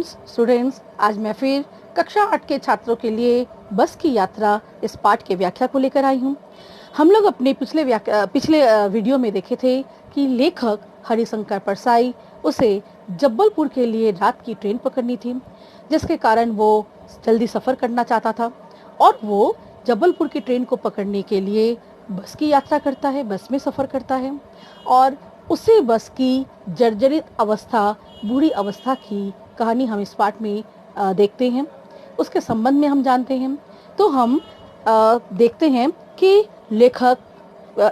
Students, आज मैं फिर कक्षा 8 के छात्रों के लिए बस की यात्रा इस पाठ के व्याख्या को लेकर आई हूँ। हम लोग अपने पिछले वीडियो में देखे थे कि लेखक हरिशंकर परसाई उसे जबलपुर के लिए रात की ट्रेन पकड़नी थी, जिसके कारण वो जल्दी सफ़र करना चाहता था और वो जबलपुर की ट्रेन को पकड़ने के लिए बस की यात्रा करता है, बस में सफ़र करता है और उसी बस की जर्जरित अवस्था, बुरी अवस्था की कहानी हम इस पाठ में देखते हैं। उसके संबंध में हम जानते हैं। तो हम देखते हैं कि लेखक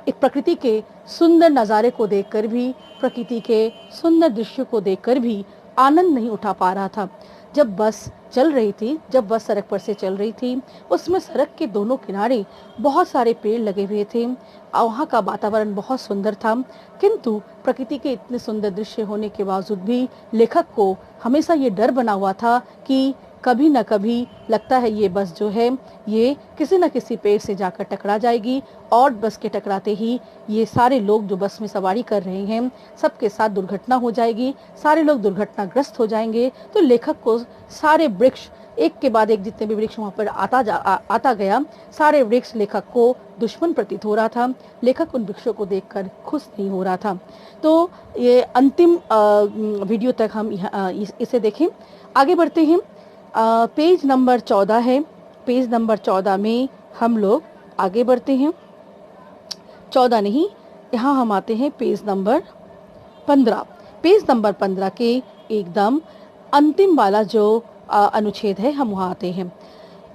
एक प्रकृति के सुंदर नज़ारे को देखकर भी, प्रकृति के सुंदर दृश्य को देखकर भी आनंद नहीं उठा पा रहा था। जब बस चल रही थी, जब बस सड़क पर से चल रही थी, उसमें सड़क के दोनों किनारे बहुत सारे पेड़ लगे हुए थे और वहाँ का वातावरण बहुत सुंदर था। किंतु प्रकृति के इतने सुंदर दृश्य होने के बावजूद भी लेखक को हमेशा ये डर बना हुआ था कि कभी न कभी लगता है ये बस जो है ये किसी न किसी पेड़ से जाकर टकरा जाएगी और बस के टकराते ही ये सारे लोग जो बस में सवारी कर रहे हैं सबके साथ दुर्घटना हो जाएगी, सारे लोग दुर्घटनाग्रस्त हो जाएंगे। तो लेखक को सारे वृक्ष एक के बाद एक जितने भी वृक्ष वहाँ पर आता गया, सारे वृक्ष लेखक को दुश्मन प्रतीत हो रहा था। लेखक उन वृक्षों को देखकर खुश नहीं हो रहा था। तो ये अंतिम वीडियो तक हम इसे देखें। आगे बढ़ते हैं। पेज नंबर 14 है। पेज नंबर 14 में हम लोग आगे बढ़ते हैं। 14 नहीं, यहाँ हम आते हैं पेज नंबर 15। पेज नंबर 15 के एकदम अंतिम वाला जो अनुच्छेद है हम वहाँ आते हैं।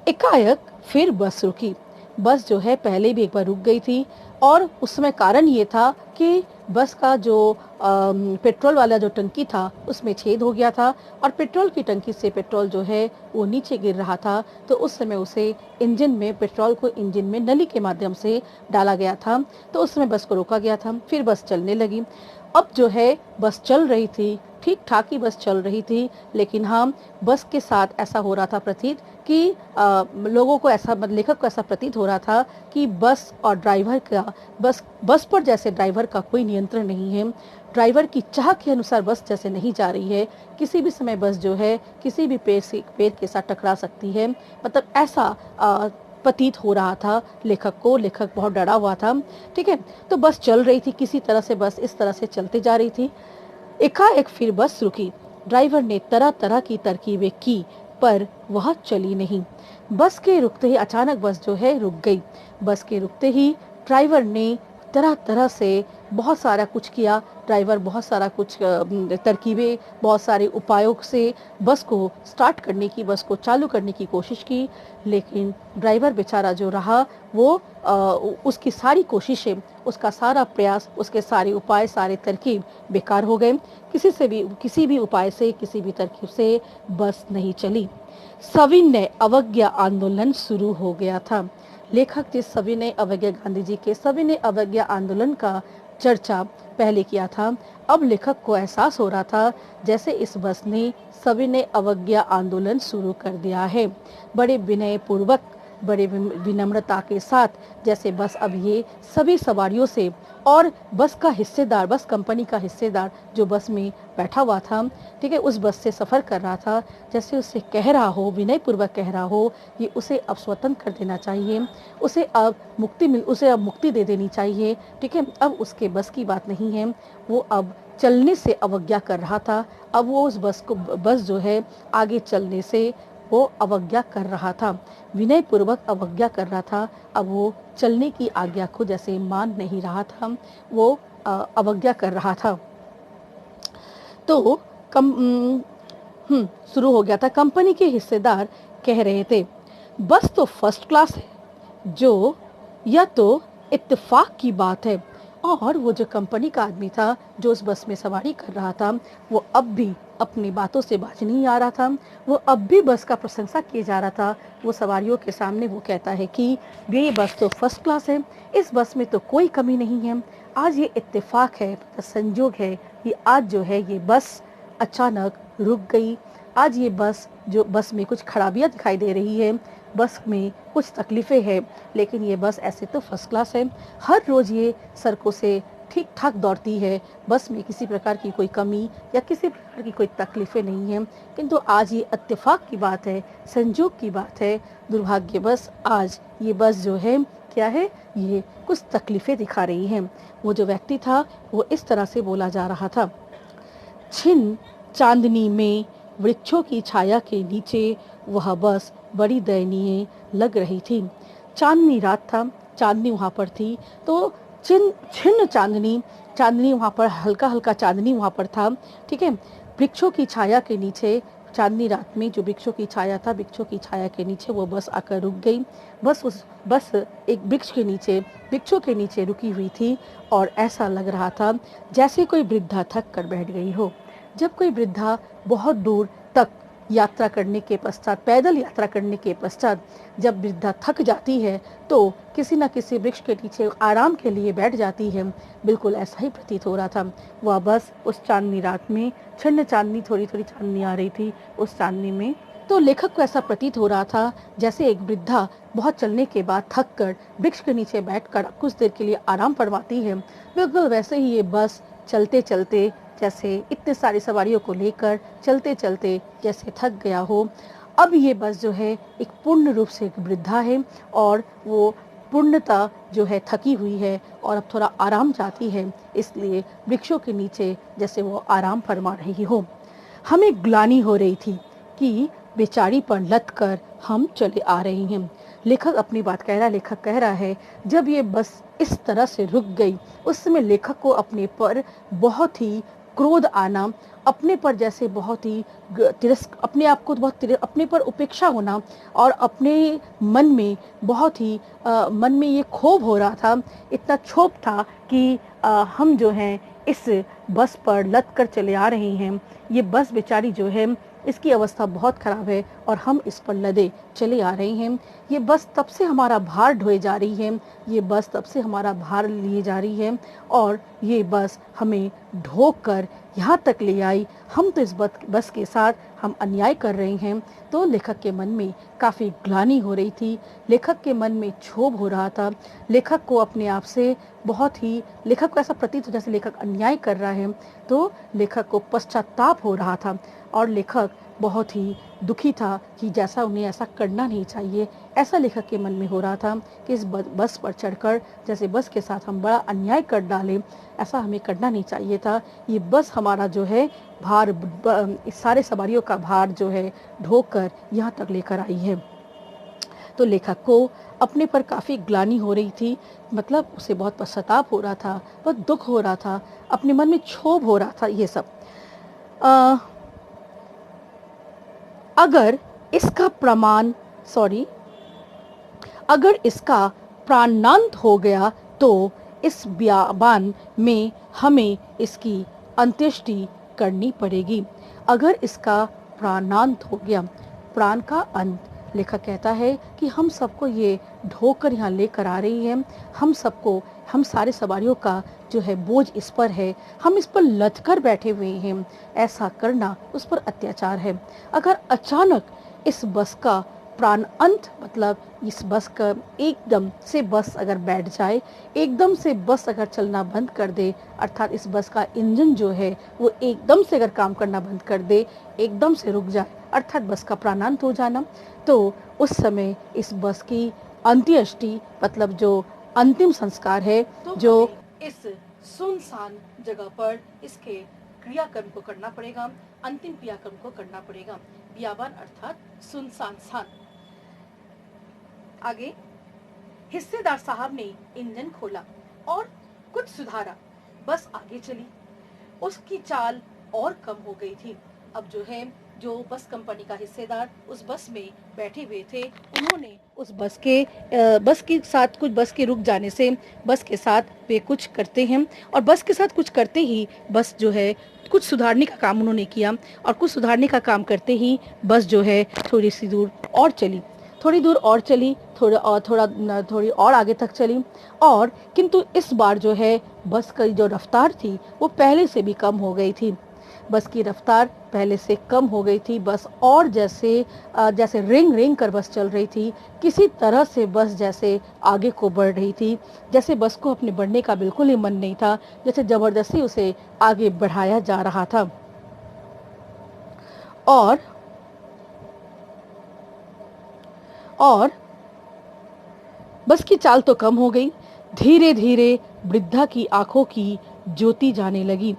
एकाएक फिर बस रुकी। बस जो है पहले भी एक बार रुक गई थी और उस समय कारण ये था कि बस का जो पेट्रोल वाला जो टंकी था उसमें छेद हो गया था और पेट्रोल की टंकी से पेट्रोल जो है वो नीचे गिर रहा था। तो उस समय उसे इंजन में, पेट्रोल को इंजन में नली के माध्यम से डाला गया था। तो उस समय बस को रोका गया था। फिर बस चलने लगी। अब जो है बस चल रही थी, ठीक ठाक ही बस चल रही थी, लेकिन हाँ, बस के साथ ऐसा हो रहा था प्रतीत कि लोगों को ऐसा, लेखक को ऐसा प्रतीत हो रहा था कि बस और ड्राइवर का, बस पर जैसे ड्राइवर का कोई नियंत्रण नहीं है, ड्राइवर की चाह के अनुसार बस जैसे नहीं जा रही है, किसी भी समय बस जो है किसी भी पेड़ के साथ टकरा सकती है, मतलब ऐसा प्रतीत हो रहा था लेखक को। लेखक बहुत डरा हुआ था। ठीक है, तो बस चल रही थी, किसी तरह से बस इस तरह से चलते जा रही थी। एकाएक फिर बस रुकी। ड्राइवर ने तरह तरह की तरकीबें की पर वह चली नहीं। बस के रुकते ही अचानक बस जो है रुक गई। बस के रुकते ही ड्राइवर ने तरह तरह से बहुत सारा कुछ किया। ड्राइवर बहुत सारा कुछ तरकीबें, बहुत सारे उपायों से बस को स्टार्ट करने की, बस को चालू करने की कोशिश की, लेकिन ड्राइवर बेचारा जो रहा वो उसकी सारी कोशिशें, उसका सारा प्रयास, उसके सारे उपाय, सारे तरकीब बेकार हो गए। किसी भी उपाय से, किसी भी तरकीब से बस नहीं चली। सविनय अवज्ञा आंदोलन शुरू हो गया था। लेखक जिस सविनय अवज्ञा, गांधी जी के सविनय अवज्ञा आंदोलन का चर्चा पहले किया था, अब लेखक को एहसास हो रहा था जैसे इस बस ने सविनय अवज्ञा आंदोलन शुरू कर दिया है। बड़े विनय पूर्वक, बड़े विनम्रता के साथ जैसे बस अब ये सभी सवारियों से और बस का हिस्सेदार, बस कंपनी का हिस्सेदार जो बस में बैठा हुआ था, ठीक है, उस बस से सफ़र कर रहा था, जैसे उससे कह रहा हो, विनय पूर्वक कह रहा हो, ये उसे अब स्वतंत्र कर देना चाहिए, उसे अब मुक्ति दे देनी चाहिए। ठीक है, अब उसके बस की बात नहीं है, वो अब चलने से अवज्ञा कर रहा था। अब वो उस बस जो है आगे चलने से वो अवज्ञा कर रहा था, विनय पूर्वक अवज्ञा कर रहा था। अब वो चलने की आज्ञा को जैसे मान नहीं रहा था, वो अवज्ञा कर रहा था। तो शुरू हो गया था। कंपनी के हिस्सेदार कह रहे थे, बस तो फर्स्ट क्लास है, जो यह तो इत्तेफाक की बात है। और वो जो कंपनी का आदमी था जो उस बस में सवारी कर रहा था, वो अब भी अपनी बातों से बाज नहीं आ रहा था। वो अब भी बस का प्रशंसा किए जा रहा था। वो सवारियों के सामने वो कहता है कि ये बस तो फर्स्ट क्लास है, इस बस में तो कोई कमी नहीं है। आज ये इत्तेफाक है, संयोग है कि आज जो है ये बस अचानक रुक गई। आज ये बस में कुछ खराबियाँ दिखाई दे रही है, बस में कुछ तकलीफ़ें हैं, लेकिन ये बस ऐसे तो फर्स्ट क्लास है। हर रोज़ ये सड़कों से ठीक ठाक दौड़ती है, बस में किसी प्रकार की कोई कमी या किसी प्रकार की कोई तकलीफ़ें नहीं हैं। किंतु आज ये इत्तेफाक की बात है, संजोग की बात है, दुर्भाग्यवश आज ये बस जो है क्या है, ये कुछ तकलीफ़ें दिखा रही है। वो जो व्यक्ति था वो इस तरह से बोला जा रहा था, छिन चांदनी में वृक्षों की छाया के नीचे वह बस बड़ी दयनीय लग रही थी। चांदनी रात था, चांदनी वहाँ पर थी, तो छिन्न चांदनी, चांदनी वहाँ पर हल्का हल्का चांदनी वहाँ पर था, ठीक है। वृक्षों की छाया के नीचे, चांदनी रात में जो वृक्षों की छाया था, वृक्षों की छाया के नीचे वो बस आकर रुक गई। बस एक वृक्षों के नीचे रुकी हुई थी और ऐसा लग रहा था जैसे कोई वृद्धा थक कर बैठ गई हो। जब कोई वृद्धा बहुत दूर तक यात्रा करने के पश्चात, पैदल यात्रा करने के पश्चात जब वृद्धा थक जाती है तो किसी न किसी वृक्ष के नीचे आराम के लिए बैठ जाती है, बिल्कुल ऐसा ही प्रतीत हो रहा था। वह बस उस चांदनी रात में, छिन्न चांदनी, थोड़ी थोड़ी चांदनी आ रही थी उस चांदनी में, तो लेखक को ऐसा प्रतीत हो रहा था जैसे एक वृद्धा बहुत चलने के बाद थक कर वृक्ष के नीचे बैठकर कुछ देर के लिए आराम फरमाती है। बिल्कुल वैसे ही ये बस चलते चलते, जैसे इतने सारी सवारियों को लेकर चलते चलते जैसे थक गया हो। अब ये बस जो है एक पूर्ण रूप से एक वृद्धा है और वो पूर्णतः जो है थकी हुई है और अब थोड़ा आराम चाहती है, इसलिए वृक्षों के नीचे जैसे वो आराम फरमा रही हो। हमें ग्लानि हो रही थी कि बेचारी पर लद कर हम चले आ रहे हैं। लेखक अपनी बात कह रहा है, लेखक कह रहा है जब ये बस इस तरह से रुक गई, उस समय लेखक को अपने पर बहुत ही क्रोध आना, अपने पर जैसे बहुत ही अपने आप को बहुत अपने पर उपेक्षा होना और अपने मन में बहुत ही मन में ये क्षोभ हो रहा था, इतना क्षोभ था कि हम जो हैं इस बस पर लद कर चले आ रहे हैं। ये बस बेचारी जो है इसकी अवस्था बहुत खराब है और हम इस पर लदे चले आ रहे हैं। ये बस तब से हमारा भार ढोए जा रही है, ये बस तब से हमारा भार लिए जा रही है और ये बस हमें ढो कर यहाँ तक ले आई। हम तो इस बस के साथ हम अन्याय कर रहे हैं। तो लेखक के मन में काफ़ी ग्लानि हो रही थी, लेखक के मन में क्षोभ हो रहा था। लेखक को अपने आप से बहुत ही, लेखक को ऐसा प्रतीत हो जैसे लेखक अन्याय कर रहा है, तो लेखक को पश्चाताप हो रहा था और लेखक बहुत ही दुखी था कि जैसा उन्हें ऐसा करना नहीं चाहिए। ऐसा लेखक के मन में हो रहा था कि इस बस पर चढ़कर जैसे बस के साथ हम बड़ा अन्याय कर डालें, ऐसा हमें करना नहीं चाहिए था। ये बस हमारा जो है भार, इस सारे सवारियों का भार जो है ढोकर यहाँ तक लेकर आई है। तो लेखक को अपने पर काफ़ी ग्लानि हो रही थी, मतलब उसे बहुत पश्चाताप हो रहा था, बहुत दुख हो रहा था, अपने मन में क्षोभ हो रहा था। ये सब अगर इसका प्राणांत हो गया तो इस बियाबान में हमें इसकी अंत्येष्टि करनी पड़ेगी। अगर इसका प्राणांत हो गया, प्राण का अंत, लेखक कहता है कि हम सबको ये ढोकर यहाँ लेकर आ रही है, हम सारे सवारियों का जो है बोझ इस पर है, हम इस पर लद कर बैठे हुए हैं, ऐसा करना उस पर अत्याचार है। अगर अचानक इस बस का प्राण अंत, मतलब इस बस का एकदम से बस अगर बैठ जाए, एकदम से बस अगर चलना बंद कर दे, अर्थात इस बस का इंजन जो है वो एकदम से अगर काम करना बंद कर दे, एकदम से रुक जाए, अर्थात बस का प्राणांत हो जाना, तो उस समय इस बस की अंत्येष्टि, मतलब जो अंतिम संस्कार है, तो जो इस सुनसान जगह पर इसके क्रियाक्रम को करना पड़ेगा, अंतिम क्रियाक्रम को करना पड़ेगा। बियाबान अर्थात सुनसान स्थान। आगे हिस्सेदार साहब ने इंजन खोला और कुछ सुधारा, बस आगे चली। उसकी चाल और कम हो गई थी। अब जो बस कंपनी का हिस्सेदार उस बस में बैठे हुए थे, उन्होंने उस बस के साथ बस के रुक जाने से बस के साथ वे कुछ करते हैं और बस के साथ कुछ करते ही बस जो है कुछ सुधारने का काम उन्होंने किया और कुछ सुधारने का काम करते ही बस जो है थोड़ी दूर और चली, थोड़ी और आगे तक चली, और किंतु इस बार जो है बस की जो रफ्तार थी वो पहले से भी कम हो गई थी। बस की रफ्तार पहले से कम हो गई थी। बस और जैसे जैसे रेंग रेंग कर बस चल रही थी। किसी तरह से बस जैसे आगे को बढ़ रही थी, जैसे बस को अपने बढ़ने का बिल्कुल ही मन नहीं था, जैसे ज़बरदस्ती उसे आगे बढ़ाया जा रहा था। और और बस की चाल तो कम हो गई। धीरे धीरे वृद्धा की आंखों की ज्योति जाने लगी।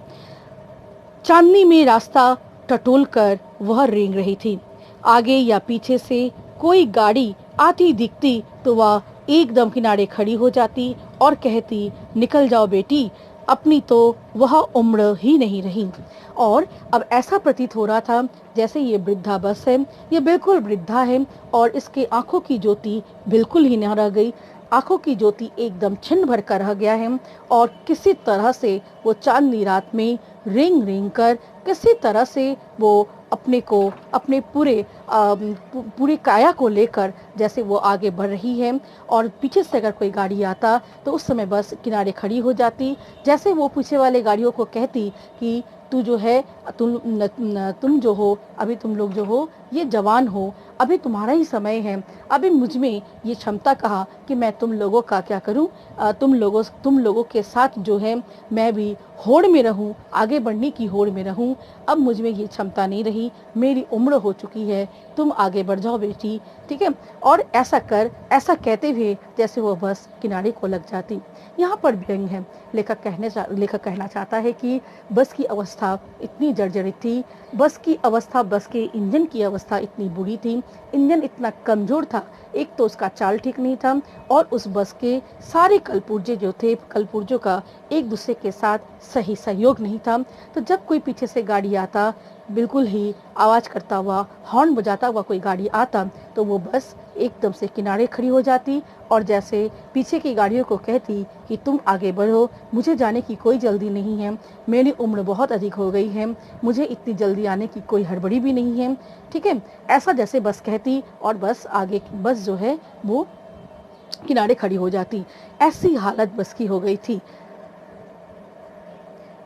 चांदनी में रास्ता टटोल कर वह रेंग रही थी। आगे या पीछे से कोई गाड़ी आती दिखती तो वह एकदम किनारे खड़ी हो जाती और कहती, निकल जाओ बेटी, अपनी तो वह उम्र ही नहीं रही। और अब ऐसा प्रतीत हो रहा था जैसे ये वृद्धा बस है, ये बिल्कुल वृद्धा है और इसके आंखों की ज्योति बिल्कुल ही न रह गई। आंखों की ज्योति एकदम छिन भर कर रह गया है और किसी तरह से वो चांदनी रात में रेंग रेंग कर किसी तरह से वो अपने को अपने पूरे काया को लेकर जैसे वो आगे बढ़ रही है। और पीछे से अगर कोई गाड़ी आता तो उस समय बस किनारे खड़ी हो जाती, जैसे वो पीछे वाले गाड़ियों को कहती कि तू जो है तुम जो हो, अभी तुम लोग जो हो ये जवान हो, अभी तुम्हारा ही समय है, अभी मुझ में ये क्षमता कहा कि मैं तुम लोगों का क्या करूं, तुम लोगों के साथ जो है मैं भी होड़ में रहूं, आगे बढ़ने की होड़ में रहूं। अब मुझ में ये क्षमता नहीं रही, मेरी उम्र हो चुकी है, तुम आगे बढ़ जाओ बेटी, ठीक है। और ऐसा कहते हुए जैसे वो बस किनारे को लग जाती। यहाँ पर व्यंग है। लेखक कहना चाहता है कि बस की अवस्था इतनी जर्जरित थी, बस की अवस्था, बस के इंजन की अवस्था इतनी बुरी थी, इंजन इतना कमजोर था, एक तो उसका चाल ठीक नहीं था और उस बस के सारे कलपुर्जे जो थे, कलपुर्जों का एक दूसरे के साथ सही सहयोग नहीं था। तो जब कोई पीछे से गाड़ी आता, बिल्कुल ही आवाज करता हुआ, हॉर्न बजाता हुआ कोई गाड़ी आता तो वो बस एकदम से किनारे खड़ी हो जाती और जैसे पीछे की गाड़ियों को कहती कि तुम आगे बढ़ो, मुझे जाने की कोई जल्दी नहीं है, मेरी उम्र बहुत अधिक हो गई है, मुझे इतनी जल्दी आने की कोई हड़बड़ी भी नहीं है, ठीक है। ऐसा जैसे बस कहती और बस जो है वो किनारे खड़ी हो जाती। ऐसी हालत बस की हो गई थी।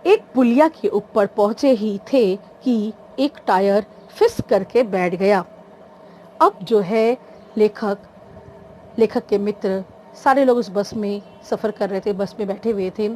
एक पुलिया के ऊपर पहुंचे ही थे कि एक टायर फिस करके बैठ गया। अब जो है लेखक लेखक के मित्र सारे लोग उस बस में सफर कर रहे थे, बस में बैठे हुए थे।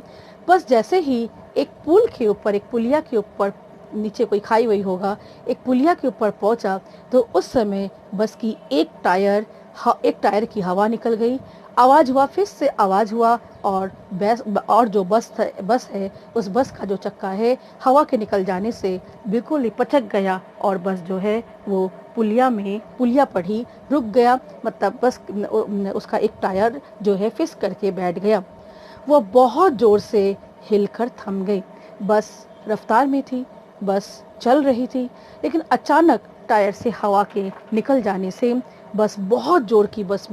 बस जैसे ही एक पुल के ऊपर, एक पुलिया के ऊपर, नीचे कोई खाई हुई होगा, एक पुलिया के ऊपर पहुंचा तो उस समय बस की एक टायर की हवा निकल गई। आवाज हुआ, फिर से आवाज हुआ और जो बस है उस बस का जो चक्का है हवा के निकल जाने से बिल्कुल ही पचक गया और बस जो है वो पुलिया पर ही रुक गया। मतलब बस उसका एक टायर जो है फिस करके बैठ गया। वो बहुत जोर से हिलकर थम गई। बस रफ्तार में थी, बस चल रही थी, लेकिन अचानक टायर से हवा के निकल जाने से बस बहुत जोर की बस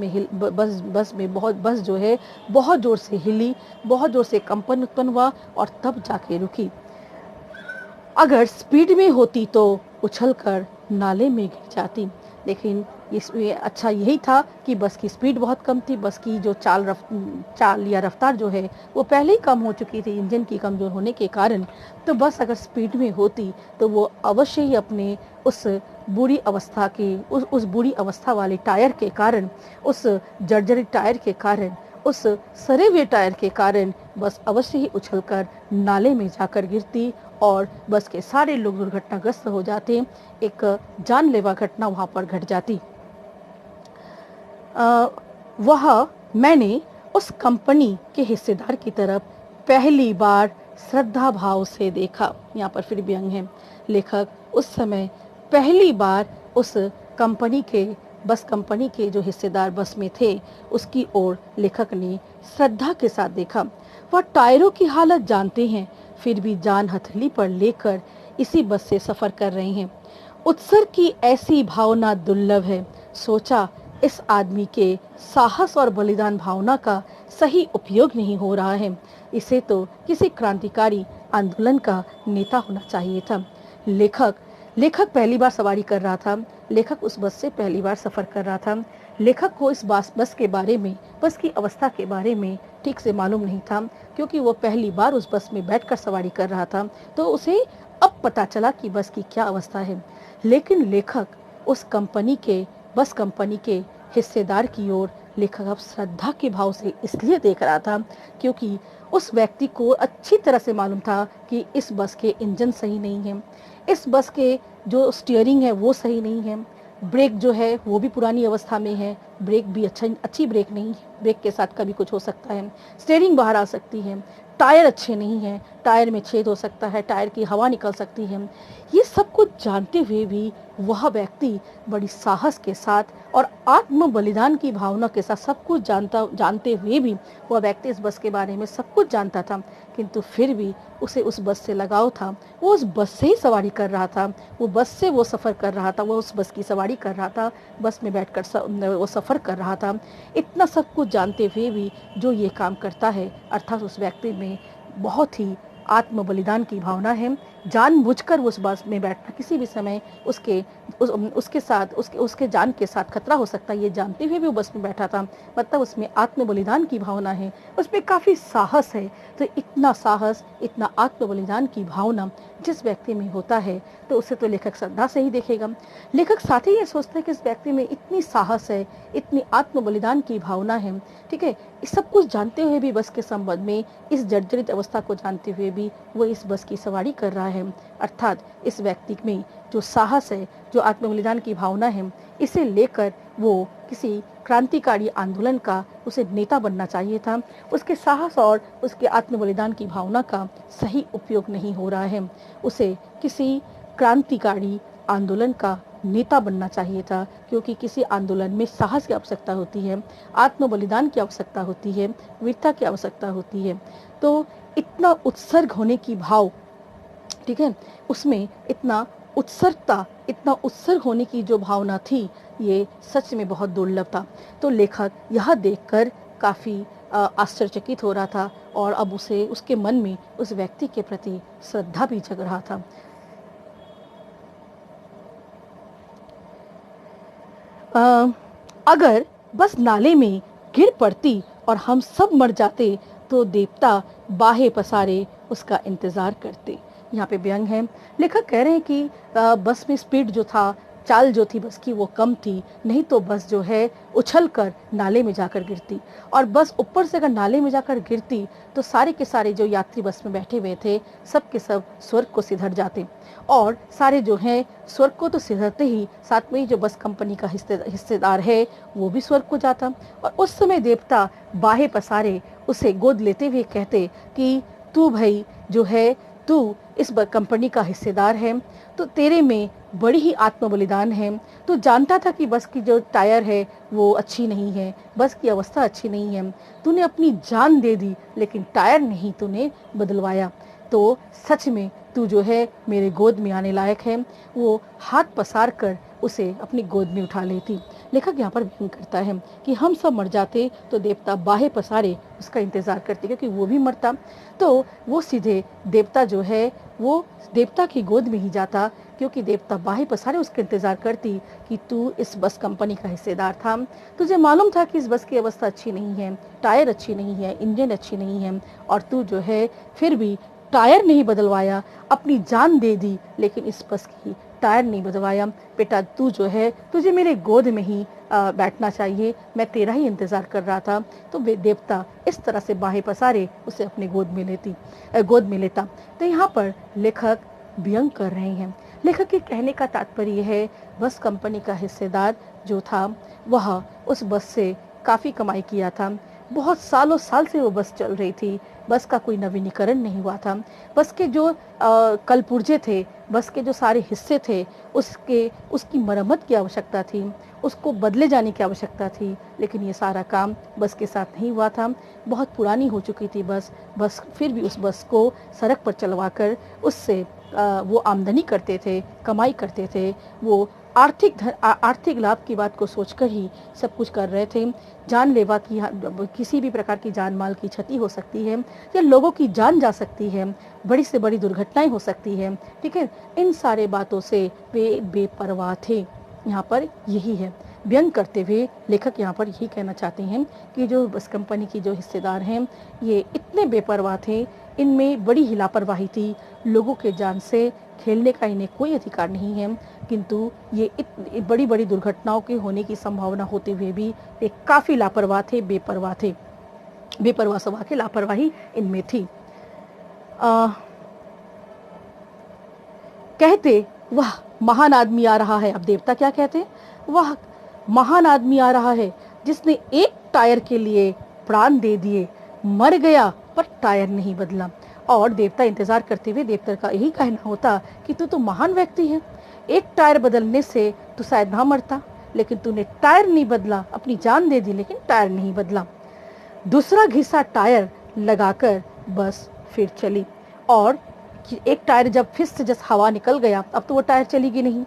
जो है बहुत जोर से हिली, बहुत जोर से कंपन उत्पन्न हुआ और तब जाके रुकी। अगर स्पीड में होती तो उछलकर नाले में गिर जाती, लेकिन इसमें अच्छा यही था कि बस की स्पीड बहुत कम थी। बस की जो चाल या रफ्तार जो है वो पहले ही कम हो चुकी थी इंजन की कमजोर होने के कारण। तो बस अगर स्पीड में होती तो वो अवश्य ही अपने उस बुरी अवस्था वाले टायर के कारण, उस जर्जरित टायर के कारण, उस सरे हुए टायर के कारण बस अवश्य ही उछलकर नाले में जाकर गिरती और बस के सारे लोग दुर्घटनाग्रस्त हो जाते। एक जानलेवा घटना वहां पर घट जाती। वह मैंने उस कंपनी के हिस्सेदार की तरफ पहली बार श्रद्धा भाव से देखा। यहाँ पर फिर व्यंग है। लेखक उस समय पहली बार उस बस कंपनी के जो हिस्सेदार बस में थे उसकी ओर लेखक ने श्रद्धा के साथ देखा। वह टायरों की हालत जानते हैं, फिर भी जान हथेली पर लेकर इसी बस से सफर कर रहे हैं। उत्सर्ग की ऐसी भावना दुर्लभ है। सोचा इस आदमी के साहस और बलिदान भावना का सही उपयोग नहीं हो रहा है। इसे तो किसी क्रांतिकारी आंदोलन का नेता होना चाहिए था। लेखक पहली बार सवारी कर रहा था। लेखक उस बस से पहली बार सफर कर रहा था। लेखक को इस बस के बारे में, बस की अवस्था के बारे में ठीक से मालूम नहीं था, क्योंकि वो पहली बार उस बस में बैठकर सवारी कर रहा था। तो उसे अब अब पता चला कि बस की क्या अवस्था है। लेकिन लेखक उस कंपनी के, बस कंपनी के हिस्सेदार की ओर लेखक अब श्रद्धा के भाव से इसलिए देख रहा था क्योंकि उस व्यक्ति को अच्छी तरह से मालूम था कि इस बस के इंजन सही नहीं है, इस बस के जो स्टीयरिंग है वो सही नहीं है, ब्रेक जो है वो भी पुरानी अवस्था में है, ब्रेक भी अच्छी ब्रेक नहीं है, ब्रेक के साथ कभी कुछ हो सकता है, स्टीयरिंग बाहर आ सकती है, टायर अच्छे नहीं हैं, टायर में छेद हो सकता है, टायर की हवा निकल सकती है। ये सब कुछ जानते हुए भी वह व्यक्ति बड़ी साहस के साथ और आत्म बलिदान की भावना के साथ सब कुछ जानते हुए भी वह व्यक्ति इस बस के बारे में सब कुछ जानता था, किंतु फिर भी उसे उस बस से लगाव था। वो उस बस से ही सवारी कर रहा था, वो बस से वो सफ़र कर रहा था, वो उस बस की सवारी कर रहा था, बस में बैठकर वो सफ़र कर रहा था। इतना सब कुछ जानते हुए भी जो ये काम करता है, अर्थात उस व्यक्ति में बहुत ही आत्म बलिदान की भावना है। जानबूझकर उस बस में बैठना किसी भी समय उसके साथ उसके जान के साथ खतरा हो सकता है, ये जानते हुए भी वो बस में बैठा था। मतलब उसमें आत्म बलिदान की भावना है, उसमें काफ़ी साहस है। तो इतना साहस, इतना आत्म बलिदान की भावना जिस व्यक्ति में होता है तो उसे तो लेखक श्रद्धा से ही देखेगा। लेखक साथ ही ये सोचते हैं कि इस व्यक्ति में इतनी साहस है, इतनी आत्म बलिदान की भावना है, ठीक है, इस सब कुछ जानते हुए भी बस के संबंध में, इस जर्जरित अवस्था को जानते हुए भी वो इस बस की सवारी कर रहा है। अर्थात इस व्यक्ति में जो साहस है, जो आत्म बलिदान की भावना है, इसे लेकर वो किसी क्रांतिकारी आंदोलन का उसे नेता बनना चाहिए था। उसके साहस और उसके आत्म बलिदान की भावना का सही उपयोग नहीं हो रहा है। उसे किसी क्रांतिकारी आंदोलन का नेता बनना चाहिए था, क्योंकि किसी आंदोलन में साहस की आवश्यकता होती है, आत्म बलिदान की आवश्यकता होती है, वीरता की आवश्यकता होती है। तो इतना उत्सर्ग होने की भाव, ठीक है, उसमें इतना उत्सर्ग होने की जो भावना थी, ये सच में बहुत दुर्लभ था। तो लेखक यह देखकर काफ़ी आश्चर्यचकित हो रहा था और अब उसे, उसके मन में उस व्यक्ति के प्रति श्रद्धा भी जग रहा था। अगर बस नाले में गिर पड़ती और हम सब मर जाते तो देवता बाहे पसारे उसका इंतज़ार करते। यहाँ पे व्यंग है। लेखक कह रहे हैं कि बस में स्पीड जो था, चाल जो थी बस की वो कम थी, नहीं तो बस जो है उछल कर नाले में जाकर गिरती। और बस ऊपर से अगर नाले में जाकर गिरती तो सारे के सारे जो यात्री बस में बैठे हुए थे सब के सब स्वर्ग को सिधर जाते, और सारे जो हैं स्वर्ग को तो सिधरते ही, साथ में ही जो बस कंपनी का हिस्सेदार है वो भी स्वर्ग को जाता। और उस समय देवता बाहे पसारे उसे गोद लेते हुए कहते कि तू भाई जो है, तू इस कंपनी का हिस्सेदार है, तो तेरे में बड़ी ही आत्म बलिदान है। तो जानता था कि बस की जो टायर है वो अच्छी नहीं है, बस की अवस्था अच्छी नहीं है, तूने अपनी जान दे दी लेकिन टायर नहीं तूने बदलवाया। तो सच में तू जो है मेरे गोद में आने लायक है। वो हाथ पसार कर उसे अपनी गोद में उठा लेती। लेखक यहाँ पर व्यंग करता है कि हम सब मर जाते तो देवता बाहे पसारे उसका इंतज़ार करते, क्योंकि वो भी मरता तो वो सीधे देवता जो है वो देवता की गोद में ही जाता, क्योंकि देवता बाहे पसारे उसका इंतज़ार करती कि तू इस बस कंपनी का हिस्सेदार था, तुझे मालूम था कि इस बस की अवस्था अच्छी नहीं है, टायर अच्छी नहीं है, इंजन अच्छी नहीं है, और तू जो है फिर भी टायर नहीं बदलवाया, अपनी जान दे दी लेकिन इस बस की टायर नहीं बदलवाया। बेटा तू जो है, तुझे मेरे गोद में ही बैठना चाहिए, मैं तेरा ही इंतज़ार कर रहा था। तो देवता इस तरह से बाहें पसारे उसे अपने गोद में लेता। तो यहाँ पर लेखक व्यंग कर रहे हैं। लेखक के कहने का तात्पर्य है, बस कंपनी का हिस्सेदार जो था वह उस बस से काफ़ी कमाई किया था, बहुत सालों साल से वो बस चल रही थी, बस का कोई नवीनीकरण नहीं हुआ था, बस के जो कलपुर्जे थे, बस के जो सारे हिस्से थे उसकी मरम्मत की आवश्यकता थी, उसको बदले जाने की आवश्यकता थी, लेकिन ये सारा काम बस के साथ नहीं हुआ था। बहुत पुरानी हो चुकी थी बस फिर भी उस बस को सड़क पर चलवाकर उससे वो आमदनी करते थे, कमाई करते थे। वो आर्थिक लाभ की बात को सोचकर ही सब कुछ कर रहे थे। जानलेवा की किसी भी प्रकार की जान माल की क्षति हो सकती है या लोगों की जान जा सकती है, बड़ी से बड़ी दुर्घटनाएं हो सकती है, ठीक है, इन सारे बातों से वे बेपरवाह थे। यहाँ पर यही है। व्यंग करते हुए लेखक यहाँ पर यही कहना चाहते हैं कि जो बस कंपनी की जो हिस्सेदार हैं ये इतने बेपरवाह थे, इनमें बड़ी ही लापरवाही थी, लोगों के जान से खेलने का इन्हें कोई अधिकार नहीं है, किंतु ये बड़ी बड़ी दुर्घटनाओं के होने की संभावना होते हुए भी ये काफ़ी लापरवाह थे, बेपरवाह स्वभाव की लापरवाही इनमें थी। कहते वह महान आदमी आ रहा है। अब देवता क्या कहते हैं? वह महान आदमी आ रहा है जिसने एक टायर के लिए प्राण दे दिए, मर गया पर टायर नहीं बदला। और देवता इंतजार करते हुए देवता का यही कहना होता कि तू तो महान व्यक्ति है, एक टायर बदलने से तू शायद ना मरता, लेकिन तूने टायर नहीं बदला, अपनी जान दे दी लेकिन टायर नहीं बदला। दूसरा घिसा टायर लगाकर बस फिर चली, और एक टायर जब फिर से जब हवा निकल गया, अब तो वो टायर चलेगी नहीं,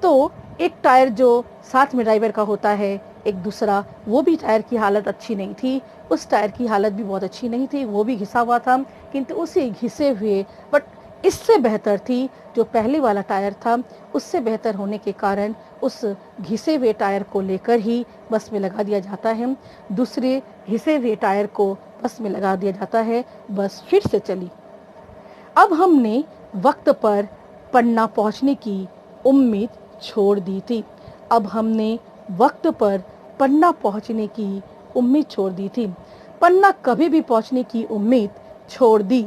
तो एक टायर जो साथ में ड्राइवर का होता है, एक दूसरा, वो भी टायर की हालत अच्छी नहीं थी, उस टायर की हालत भी बहुत अच्छी नहीं थी, वो भी घिसा हुआ था, किंतु उसे घिसे हुए बट इससे बेहतर थी जो पहले वाला टायर था, उससे बेहतर होने के कारण उस घिसे हुए टायर को लेकर ही बस में लगा दिया जाता है, दूसरे घिसे हुए टायर को बस में लगा दिया जाता है, बस फिर से चली। अब हमने वक्त पर पन्ना पहुंचने की उम्मीद छोड़ दी थी, अब हमने वक्त पर पन्ना पहुंचने की उम्मीद छोड़ दी थी, पन्ना कभी भी पहुंचने की उम्मीद छोड़ दी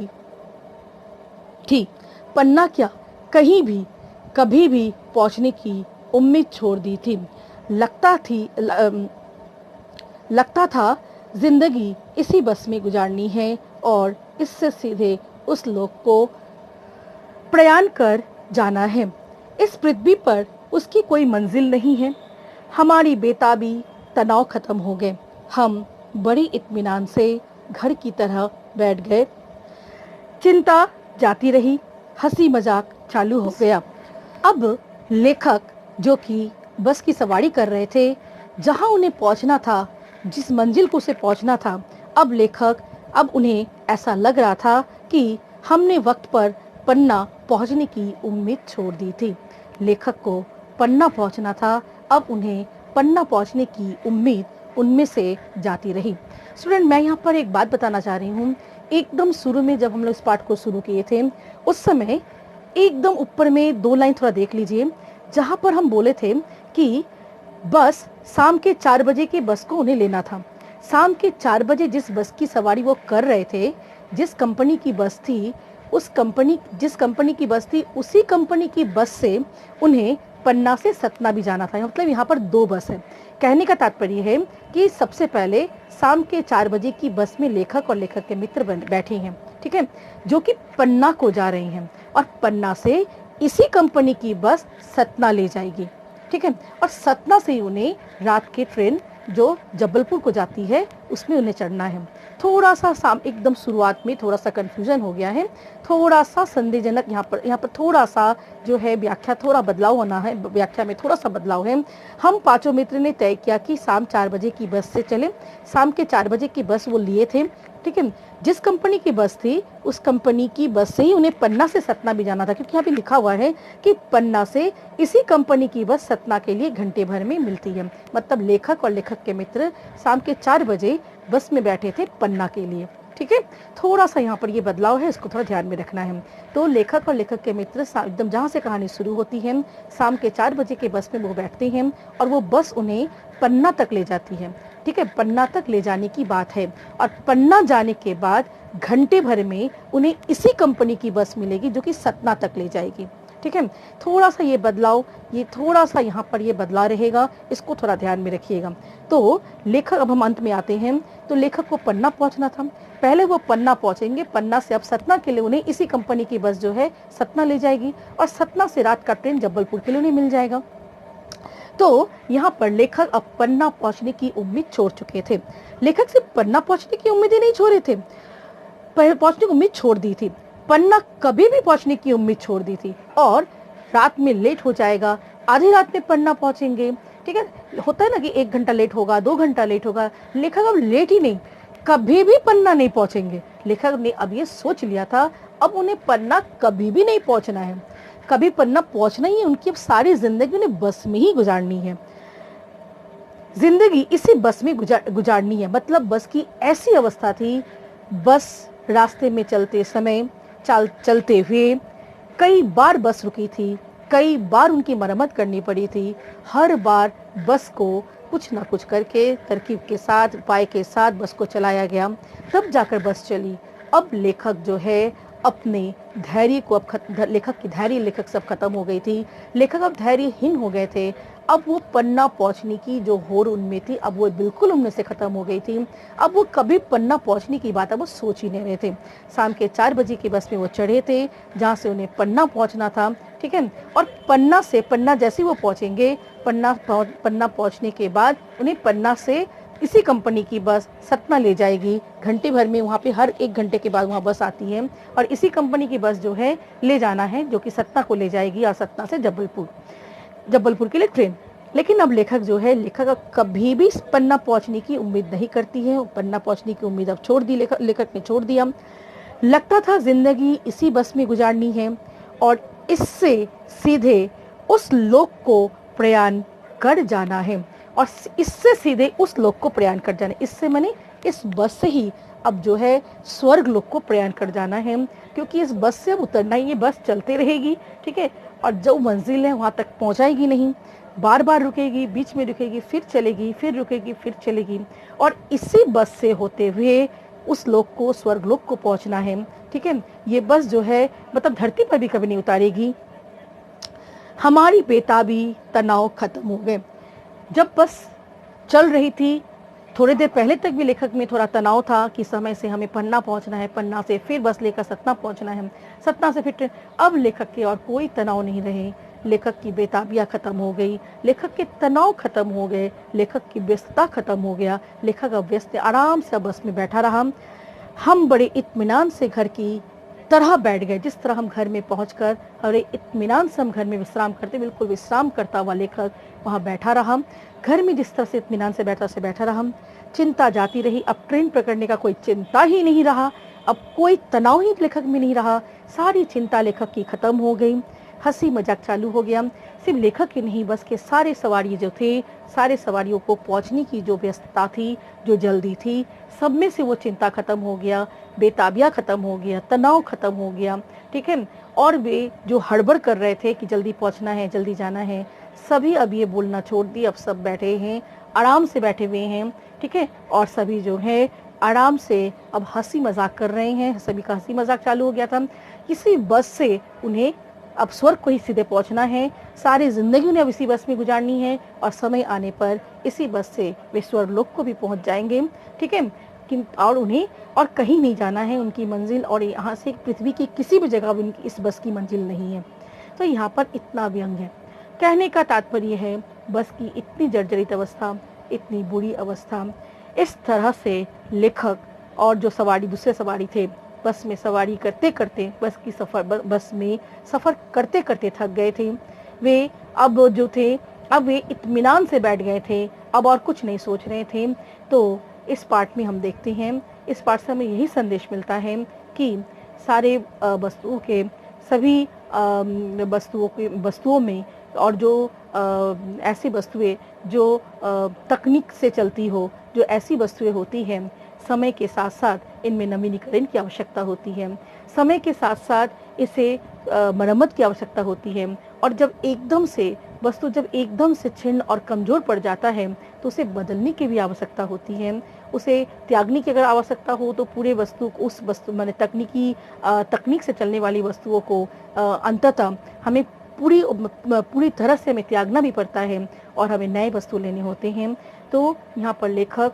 थी, पन्ना क्या कहीं भी कभी भी पहुंचने की उम्मीद छोड़ दी थी। लगता था जिंदगी इसी बस में गुजारनी है और इससे सीधे उस लोक को प्रयाण कर जाना है। इस पृथ्वी पर उसकी कोई मंजिल नहीं है। हमारी बेताबी तनाव खत्म हो गए, हम बड़ी इत्मीनान से घर की तरह बैठ गए। चिंता जाती रही, हंसी मजाक चालू हो गया। अब लेखक जो कि बस की सवारी कर रहे थे, जहां उन्हें पहुंचना था, जिस मंजिल को उसे पहुंचना था, अब उन्हें ऐसा लग रहा था कि हमने वक्त पर पन्ना पहुंचने की उम्मीद छोड़ दी थी। लेखक को पन्ना पहुंचना था, अब उन्हें पन्ना पहुंचने की उम्मीद उनमें से जाती रही। स्टूडेंट, मैं यहाँ पर एक बात बताना चाह रही हूँ। एकदम शुरू में जब हम लोग इस पाठ को शुरू किए थे, उस समय एकदम ऊपर में 2 लाइन थोड़ा देख लीजिए, जहाँ पर हम बोले थे कि बस शाम के 4 बजे की बस को उन्हें लेना था। शाम के 4 बजे जिस बस की सवारी वो कर रहे थे, जिस कंपनी की बस थी, जिस कंपनी की बस थी, उसी कंपनी की बस से उन्हें पन्ना से सतना भी जाना था। मतलब यहाँ पर 2 बस है। कहने का तात्पर्य है कि सबसे पहले शाम के 4 बजे की बस में लेखक और लेखक के मित्र बैठे हैं, ठीक है, जो कि पन्ना को जा रहे हैं, और पन्ना से इसी कंपनी की बस सतना ले जाएगी, ठीक है, और सतना से उन्हें रात की ट्रेन जो जबलपुर को जाती है उसमें उन्हें चढ़ना है। थोड़ा सा एकदम शुरुआत में थोड़ा सा कंफ्यूजन हो गया है, थोड़ा सा संदेहजनक यहाँ पर थोड़ा सा जो है व्याख्या थोड़ा बदलाव होना है, व्याख्या में थोड़ा सा बदलाव है। हम 5 मित्र ने तय किया कि शाम 4 बजे की बस से चले। शाम के 4 बजे की बस वो लिए थे, ठीक है। जिस कंपनी की बस थी उस कंपनी की बस से ही उन्हें पन्ना से सतना भी जाना था, क्योंकि यहाँ पे लिखा हुआ है कि पन्ना से इसी कंपनी की बस सतना के लिए घंटे भर में मिलती है। मतलब लेखक और लेखक के मित्र शाम के 4 बजे बस में बैठे थे पन्ना के लिए, ठीक है। थोड़ा सा यहाँ पर ये बदलाव है, इसको थोड़ा ध्यान में रखना है। तो लेखक और लेखक के मित्र एकदम जहाँ से कहानी शुरू होती है, शाम के 4 बजे के बस में वो बैठते हैं और वो बस उन्हें पन्ना तक ले जाती है, ठीक है। पन्ना तक ले जाने की बात है, और पन्ना जाने के बाद घंटे भर में उन्हें इसी कंपनी की बस मिलेगी जो कि सतना तक ले जाएगी, ठीक है। थोड़ा सा ये बदलाव, ये थोड़ा सा यहाँ पर ये बदलाव रहेगा, इसको थोड़ा ध्यान में रखिएगा। तो लेखक, अब हम अंत में आते हैं, तो लेखक को पन्ना पहुंचना था, पहले वो पन्ना पहुंचेंगे, पन्ना से अब सतना के लिए उन्हें इसी कंपनी की बस जो है सतना ले जाएगी, और सतना से रात का ट्रेन जबलपुर के लिए उन्हें मिल जाएगा। तो यहाँ पर लेखक अब पन्ना पहुंचने की उम्मीद छोड़ चुके थे। लेखक सिर्फ पन्ना पहुंचने की उम्मीद ही नहीं छोड़े थे, पहुंचने की उम्मीद छोड़ दी थी, पन्ना कभी भी पहुंचने की उम्मीद छोड़ दी थी, और रात में लेट हो जाएगा, आधी रात में पन्ना पहुंचेंगे, ठीक है। होता है ना कि 1 घंटा लेट होगा, 2 घंटा लेट होगा, लेखक अब लेट ही नहीं, कभी भी पन्ना नहीं पहुंचेंगे। लेखक ने अब ये सोच लिया था, अब उन्हें पन्ना कभी भी नहीं पहुंचना है, कभी पन्ना पहुंचना ही है, उनकी अब सारी जिंदगी उन्हें बस में ही गुजारनी है। जिंदगी इसी बस में गुजारनी है। मतलब बस की ऐसी अवस्था थी, बस रास्ते में चलते समय चलते हुए कई बार बस रुकी थी, कई बार उनकी मरम्मत करनी पड़ी थी। हर बार बस को कुछ ना कुछ करके तरकीब के साथ, उपाय के साथ बस को चलाया गया, तब जाकर बस चली। अब लेखक जो है अपने धैर्य को लेखक की धैर्य लेखक सब खत्म हो गई थी। लेखक अब धैर्यहीन हो गए थे। अब वो पन्ना पहुंचने की जो होड़ उनमें थी, अब वो बिल्कुल उनमें से खत्म हो गई थी। अब वो कभी पन्ना पहुंचने की बात अब वो सोच ही नहीं रहे थे। शाम के 4 बजे की बस में वो चढ़े थे, जहाँ से उन्हें पन्ना पहुंचना था, ठीक है। और पन्ना जैसे वो पहुंचेंगे, पन्ना पहुंचने के बाद उन्हें पन्ना से इसी कंपनी की बस सतना ले जाएगी। घंटे भर में वहाँ पे हर 1 घंटे के बाद वहाँ बस आती है, और इसी कंपनी की बस जो है ले जाना है, जो कि सतना को ले जाएगी, और सतना से जबलपुर के लिए ट्रेन। लेकिन अब लेखक जो है, लेखक कभी भी पन्ना पहुंचने की उम्मीद नहीं करती है। पन्ना पहुंचने की उम्मीद अब छोड़ दी, लेखक ने छोड़ दिया। लगता था जिंदगी इसी बस में गुजारनी है, और इससे सीधे उस लोक को प्रयाण कर जाना है, और इससे सीधे उस लोक को प्रयाण कर जाना है। इससे मैंने इस बस से ही अब जो है स्वर्ग लोक को प्रयाण कर जाना है, क्योंकि इस बस से अब उतरना ही, ये बस चलते रहेगी, ठीक है, और जो मंजिल है वहाँ तक पहुँचाएगी नहीं, बार बार रुकेगी, बीच में रुकेगी, फिर चलेगी, फिर रुकेगी, फिर चलेगी, और इसी बस से होते हुए उस लोक को, स्वर्ग लोक को पहुँचना है, ठीक है। ये बस जो है मतलब धरती पर भी कभी नहीं उतारेगी। हमारी बेताबी, तनाव खत्म हो गए। जब बस चल रही थी, थोड़ी देर पहले तक भी लेखक में थोड़ा तनाव था कि समय से हमें पन्ना पहुंचना है, पन्ना से फिर बस लेकर सतना पहुंचना है, सतना से फिर ट्रेन। अब लेखक के और कोई तनाव नहीं रहे। लेखक की बेताबियाँ खत्म हो गई, लेखक के तनाव खत्म हो गए, लेखक की व्यस्तता खत्म हो गया। लेखक अब व्यस्त आराम से बस में बैठा रहा। हम बड़े इत्मीनान से घर की तरह बैठ गए, जिस तरह हम घर में पहुंचकर बड़े इत्मीनान से हम घर में विश्राम करते, बिल्कुल विश्राम करता हुआ लेखक वहाँ बैठा रहा। घर में जिस तरह से इत्मीनान से बैठा रहा। चिंता जाती रही। अब ट्रेन पकड़ने का कोई चिंता ही नहीं रहा, अब कोई तनाव ही लेखक में नहीं रहा। सारी चिंता लेखक की खत्म हो गई। हंसी मजाक चालू हो गया। सिर्फ लेखक ही नहीं, बस के सारे सवारी जो थे, सारे सवारियों को पहुंचने की जो व्यस्तता थी, जो जल्दी थी, सब में से वो चिंता खत्म हो गया, बेताबियाँ खत्म हो गया, तनाव खत्म हो गया, ठीक है। और वे जो हड़बड़ कर रहे थे कि जल्दी पहुंचना है, जल्दी जाना है, सभी अब ये बोलना छोड़ दिए। अब सब बैठे हैं, आराम से बैठे हुए हैं, ठीक है। और सभी जो है आराम से अब हंसी मजाक कर रहे हैं। सभी का हंसी मजाक चालू हो गया था। किसी बस से उन्हें अब स्वर्ग को ही सीधे पहुंचना है। सारी जिंदगी उन्हें अब इसी बस में गुजारनी है, और समय आने पर इसी बस से वे स्वर्ग लोक को भी पहुंच जाएंगे, ठीक है। और उन्हें और कहीं नहीं जाना है। उनकी मंजिल और यहाँ से पृथ्वी की किसी भी जगह उनकी इस बस की मंजिल नहीं है। तो यहाँ पर इतना व्यंग है। कहने का तात्पर्य है, बस की इतनी जर्जरित अवस्था, इतनी बुरी अवस्था, इस तरह से लेखक और जो सवारी, दूसरे सवारी थे, बस में सवारी करते करते, बस में सफ़र करते करते थक गए थे। वे अब जो थे, अब वे इत्मीनान से बैठ गए थे, अब और कुछ नहीं सोच रहे थे। तो इस पार्ट में हम देखते हैं, इस पार्ट से हमें यही संदेश मिलता है कि सारे वस्तुओं के, सभी वस्तुओं में, और जो ऐसी वस्तुएं जो तकनीक से चलती हो, जो ऐसी वस्तुएं होती हैं, समय के साथ साथ इनमें नवीनीकरण की आवश्यकता होती है। समय के साथ साथ इसे मरम्मत की आवश्यकता होती है। और जब एकदम से वस्तु छिन्न और कमज़ोर पड़ जाता है, तो उसे बदलने की भी आवश्यकता होती है। उसे त्यागने की अगर आवश्यकता हो, तो पूरे माने तकनीक से चलने वाली वस्तुओं को अंततः हमें पूरी तरह से हमें त्यागना भी पड़ता है, और हमें नए वस्तु लेने होते हैं। तो यहाँ पर लेखक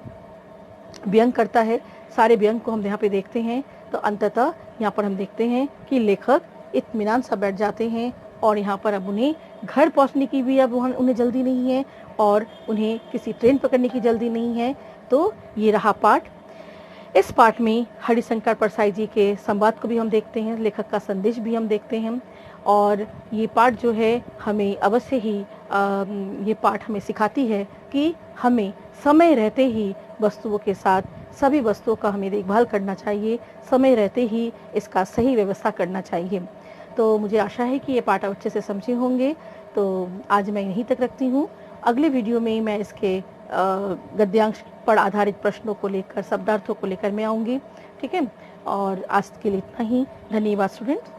व्यंग करता है। सारे व्यंग को हम यहाँ पे देखते हैं, तो अंततः यहाँ पर हम देखते हैं कि लेखक इत्मीनान सा बैठ जाते हैं, और यहाँ पर अब उन्हें घर पहुँचने की भी अब उन्हें जल्दी नहीं है, और उन्हें किसी ट्रेन पकड़ने की जल्दी नहीं है। तो ये रहा पाठ। इस पाठ में हरिशंकर परसाई जी के संवाद को भी हम देखते हैं, लेखक का संदेश भी हम देखते हैं। और ये पाठ जो है हमें अवश्य ही ये पाठ हमें सिखाती है कि हमें समय रहते ही वस्तुओं के साथ, सभी वस्तुओं का हमें देखभाल करना चाहिए, समय रहते ही इसका सही व्यवस्था करना चाहिए। तो मुझे आशा है कि ये पाठ आप अच्छे से समझे होंगे। तो आज मैं यहीं तक रखती हूँ। अगले वीडियो में मैं इसके गद्यांश पर आधारित प्रश्नों को लेकर, शब्दार्थों को लेकर मैं आऊँगी। ठीक है, और आज के लिए इतना ही। धन्यवाद स्टूडेंट्स।